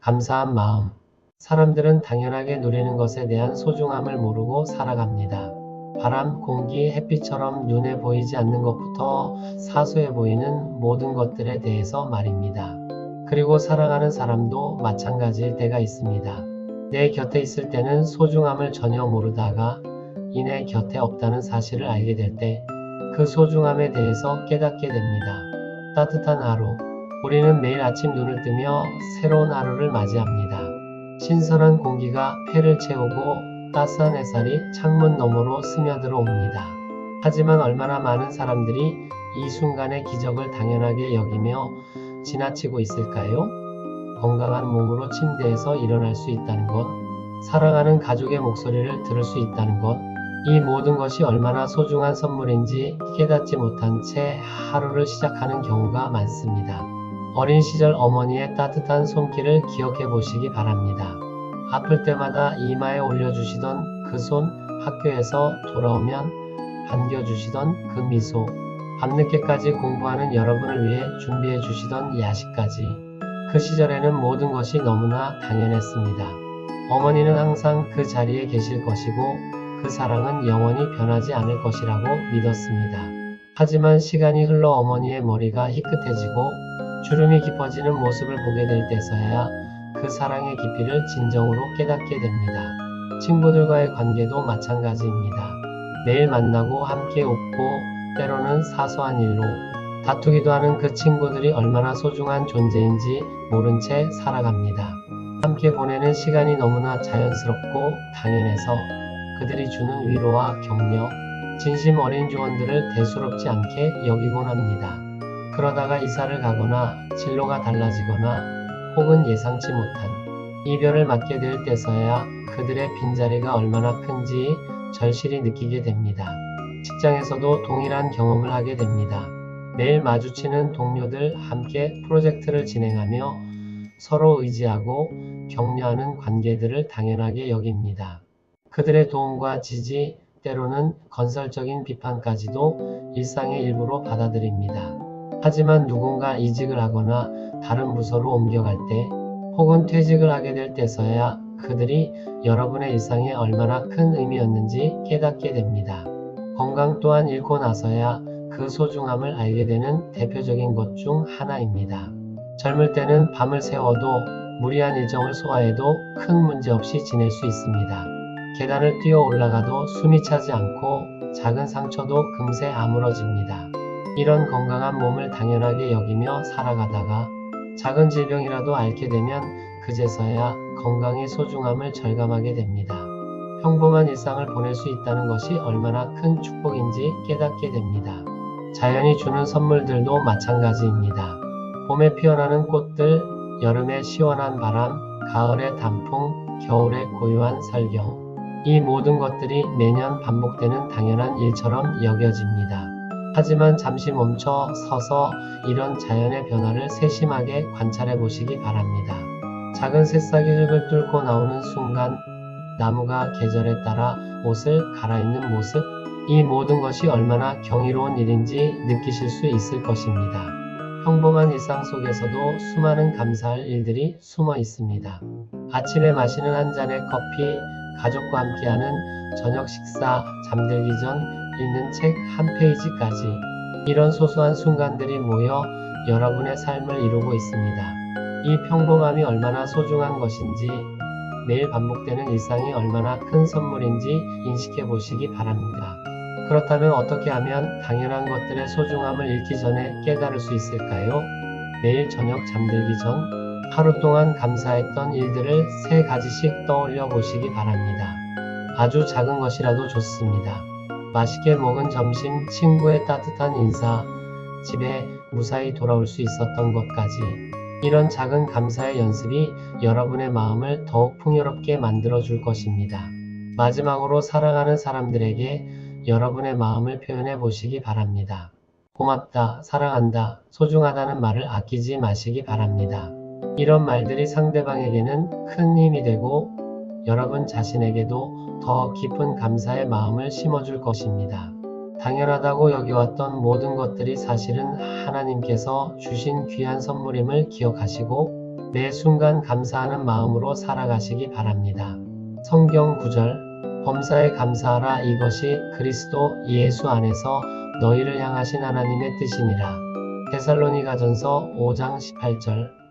감사한 마음. 사람들은 당연하게 누리는 것에 대한 소중함을 모르고 살아갑니다. 바람, 공기, 햇빛처럼 눈에 보이지 않는 것부터 사소해 보이는 모든 것들에 대해서 말입니다. 그리고 사랑하는 사람도 마찬가지일 때가 있습니다. 내 곁에 있을 때는 소중함을 전혀 모르다가 이내 곁에 없다는 사실을 알게 될 때 그 소중함에 대해서 깨닫게 됩니다. 따뜻한 하루. 우리는 매일 아침 눈을 뜨며 새로운 하루를 맞이합니다. 신선한 공기가 폐를 채우고 따스한 햇살이 창문 너머로 스며들어 옵니다. 하지만 얼마나 많은 사람들이 이 순간의 기적을 당연하게 여기며 지나치고 있을까요? 건강한 몸으로 침대에서 일어날 수 있다는 것, 사랑하는 가족의 목소리를 들을 수 있다는 것, 이 모든 것이 얼마나 소중한 선물인지 깨닫지 못한 채 하루를 시작하는 경우가 많습니다. 어린 시절 어머니의 따뜻한 손길을 기억해 보시기 바랍니다. 아플 때마다 이마에 올려주시던 그 손, 학교에서 돌아오면 반겨주시던 그 미소, 밤늦게까지 공부하는 여러분을 위해 준비해 주시던 야식까지. 그 시절에는 모든 것이 너무나 당연했습니다. 어머니는 항상 그 자리에 계실 것이고 그 사랑은 영원히 변하지 않을 것이라고 믿었습니다. 하지만 시간이 흘러 어머니의 머리가 희끗해지고 주름이 깊어지는 모습을 보게 될 때서야 그 사랑의 깊이를 진정으로 깨닫게 됩니다. 친구들과의 관계도 마찬가지입니다. 매일 만나고 함께 웃고 때로는 사소한 일로 다투기도 하는 그 친구들이 얼마나 소중한 존재인지 모른 채 살아갑니다. 함께 보내는 시간이 너무나 자연스럽고 당연해서 그들이 주는 위로와 격려, 진심 어린 조언들을 대수롭지 않게 여기곤 합니다. 그러다가 이사를 가거나 진로가 달라지거나 혹은 예상치 못한 이별을 맞게 될 때서야 그들의 빈자리가 얼마나 큰지 절실히 느끼게 됩니다. 직장에서도 동일한 경험을 하게 됩니다. 매일 마주치는 동료들 함께 프로젝트를 진행하며 서로 의지하고 격려하는 관계들을 당연하게 여깁니다. 그들의 도움과 지지, 때로는 건설적인 비판까지도 일상의 일부로 받아들입니다. 하지만 누군가 이직을 하거나 다른 부서로 옮겨갈 때 혹은 퇴직을 하게 될 때서야 그들이 여러분의 일상에 얼마나 큰 의미였는지 깨닫게 됩니다. 건강 또한 잃고 나서야 그 소중함을 알게 되는 대표적인 것 중 하나입니다. 젊을 때는 밤을 새워도 무리한 일정을 소화해도 큰 문제 없이 지낼 수 있습니다. 계단을 뛰어 올라가도 숨이 차지 않고 작은 상처도 금세 아물어집니다. 이런 건강한 몸을 당연하게 여기며 살아가다가 작은 질병이라도 앓게 되면 그제서야 건강의 소중함을 절감하게 됩니다. 평범한 일상을 보낼 수 있다는 것이 얼마나 큰 축복인지 깨닫게 됩니다. 자연이 주는 선물들도 마찬가지입니다. 봄에 피어나는 꽃들, 여름의 시원한 바람, 가을의 단풍, 겨울의 고요한 설경. 이 모든 것들이 매년 반복되는 당연한 일처럼 여겨집니다. 하지만 잠시 멈춰 서서 이런 자연의 변화를 세심하게 관찰해 보시기 바랍니다. 작은 새싹이 흙을 뚫고 나오는 순간, 나무가 계절에 따라 옷을 갈아입는 모습, 이 모든 것이 얼마나 경이로운 일인지 느끼실 수 있을 것입니다. 평범한 일상 속에서도 수많은 감사할 일들이 숨어 있습니다. 아침에 마시는 한 잔의 커피, 가족과 함께하는 저녁 식사, 잠들기 전 읽는 책 한 페이지까지 이런 소소한 순간들이 모여 여러분의 삶을 이루고 있습니다. 이 평범함이 얼마나 소중한 것인지 매일 반복되는 일상이 얼마나 큰 선물인지 인식해 보시기 바랍니다. 그렇다면 어떻게 하면 당연한 것들의 소중함을 잃기 전에 깨달을 수 있을까요? 매일 저녁 잠들기 전 하루 동안 감사했던 일들을 3가지씩 떠올려 보시기 바랍니다. 아주 작은 것이라도 좋습니다. 맛있게 먹은 점심, 친구의 따뜻한 인사, 집에 무사히 돌아올 수 있었던 것까지. 이런 작은 감사의 연습이 여러분의 마음을 더욱 풍요롭게 만들어 줄 것입니다. 마지막으로 사랑하는 사람들에게 여러분의 마음을 표현해 보시기 바랍니다. 고맙다, 사랑한다, 소중하다는 말을 아끼지 마시기 바랍니다. 이런 말들이 상대방에게는 큰 힘이 되고 여러분 자신에게도 더 깊은 감사의 마음을 심어줄 것입니다. 당연하다고 여겨왔던 모든 것들이 사실은 하나님께서 주신 귀한 선물임을 기억하시고 매 순간 감사하는 마음으로 살아가시기 바랍니다. 성경 구절, 범사에 감사하라. 이것이 그리스도 예수 안에서 너희를 향하신 하나님의 뜻이니라. 데살로니가전서 5장 18절.